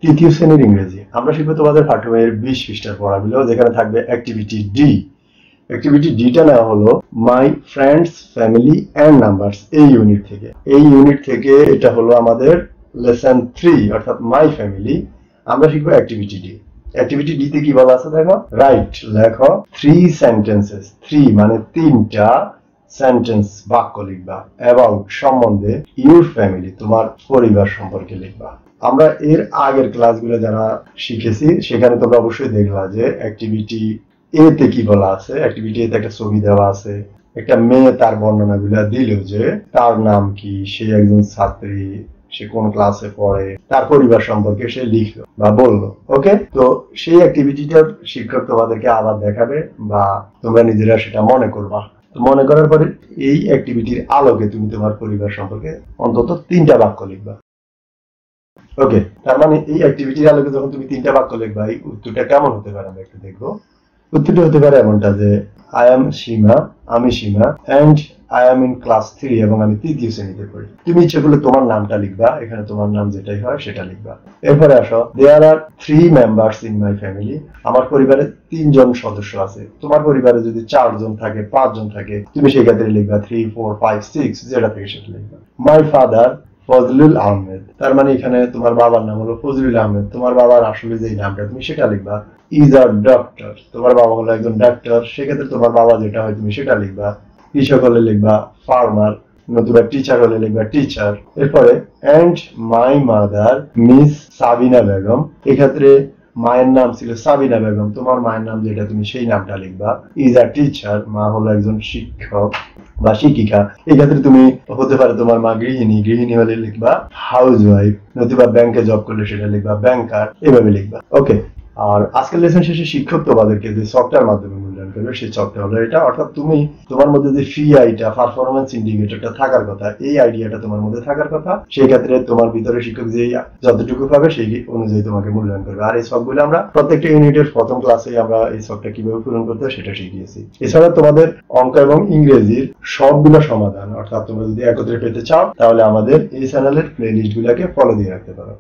তৃতীয় শ্রেণীর ইংরেজি। আমরা শিখবো তোমাদের পাঠ্যবইয়ের 20 পৃষ্ঠার পড়াগুলো, যেখানে থাকবে অ্যাক্টিভিটি ডি। অ্যাক্টিভিটি ডিটা নেওয়া হলো my friends family and numbers এই ইউনিট থেকে। এই ইউনিট থেকে এটা হলো আমাদের লেসন 3 অর্থাৎ মাই ফ্যামিলি। আমরা শিখবো অ্যাক্টিভিটি ডি। অ্যাক্টিভিটি ডি তে কি বলা আছে দেখো, রাইট লেখো 3 সেন্টেন্সেস। 3 মানে 3টা সেন্টেন্স বাক্য লিখবা অ্যাবাউট সম্বন্ধে ইউর ফ্যামিলি তোমার পরিবার সম্পর্কে লিখবা। আমরা এর আগের ক্লাসগুলো যারা শিখেছি সেখানে তোমরা অবশ্যই দেখলা যে অ্যাক্টিভিটি এ তে কি বলা আছে। অ্যাক্টিভিটি এ তে একটা ছবি দেওয়া আছে, একটা মেয়ে তার বর্ণনাগুলো দিল যে তার নাম কি, সে একজন ছাত্রী, সে কোন ক্লাসে পড়ে, তার পরিবার সম্পর্কে সে লিখলো বা বললো। ওকে, তো সেই অ্যাক্টিভিটিটার শিক্ষক তোমাদেরকে আবার দেখাবে বা তোমরা নিজেরা সেটা মনে করবা। মনে করার পরে এই অ্যাক্টিভিটির আলোকে তুমি তোমার পরিবার সম্পর্কে অন্তত 3টা বাক্য লিখবা। ওকে, তার মানে এই অ্যাক্টিভিটির আলোকে যখন তুমি 3টা বাক্য লিখবা, এই উত্তরটা কেমন হতে পারে আমরা একটু দেখবো। উত্তরটা হতে পারে এমনটা যে আই এম সীমা, আমি Seema, and I am in class 3 এবং আমি 3য় শ্রেণীতে পড়ি। তুমি ইচ্ছে করলে তোমার নামটা লিখবা, এখানে তোমার নাম যেটাই হয় সেটা লিখবা। এরপরে আসো, দেয়ার আর 3 মেম্বার্স ইন মাই ফ্যামিলি। আমার পরিবারে 3 জন সদস্য আছে। তোমার পরিবারে যদি 4 জন থাকে, 5 জন থাকে, তুমি সেই ক্ষেত্রে লিখবা 3, 4, 5, 6 যেটা থেকে সেটা লিখবা। মাই ফাদার ফজলুল আহমেদ, তার মানে এখানে তোমার বাবার নাম হলো ফজলুল আহমেদ, তোমার বাবার আসলে যে নামটা তুমি সেটা লিখবা। ইজ আ ডক্টর, তোমার বাবা হলো একজন ডাক্তার, সেক্ষেত্রে তোমার বাবা যেটা হয় তুমি সেটা লিখবা। কৃষক হলে লিখবা ফার্মার, নতুবা টিচার হলে লিখবা টিচার। এরপরে and my mother Miss Sabina Begum, এক্ষেত্রে মায়ের নাম ছিল সাবিনা বেগম, তোমার মায়ের নাম যেটা তুমি সেই নামটা লিখবা। ইজ আ টিচার, মা হলো একজন শিক্ষক বা শিক্ষিকা, এই ক্ষেত্রে তুমি হতে পারে তোমার মা গৃহিণী, গৃহিণী হলে লিখবা হাউস ওয়াইফ, নতুবা ব্যাংকে জব করলে সেটা লিখবা ব্যাংকার, এভাবে লিখবা। ওকে, আর আজকের লেসন শেষে শিক্ষক তোমাদেরকে যে সফটওয়্যার মাধ্যমে মূল্যায়ন করবে সেই সফটওয়্যার হলো এটা, অর্থাৎ তুমি তোমার মধ্যে যে ফিআইটা পারফরম্যান্স ইন্ডিকেটরটা থাকার কথা, এই আইডিয়াটা তোমার মধ্যে থাকার কথা, সেই ক্ষেত্রে তোমার ভিতরে শিক্ষক যে যতটুকু পাবে সেই অনুযায়ী তোমাকে মূল্যায়ন করবে। আর এই সবগুলো আমরা প্রত্যেকটা ইউনিটের প্রথম ক্লাসে আমরা এই সবটা কিভাবে পূরণ করতে হয় সেটা শিখিয়েছি। এছাড়া তোমাদের অঙ্ক এবং ইংরেজির সবগুলো সমাধান অর্থাৎ তোমরা যদি একত্রে পেতে চাও তাহলে আমাদের এই চ্যানেলের প্লে লিস্ট গুলাকে ফলো দিয়ে রাখতে পারো।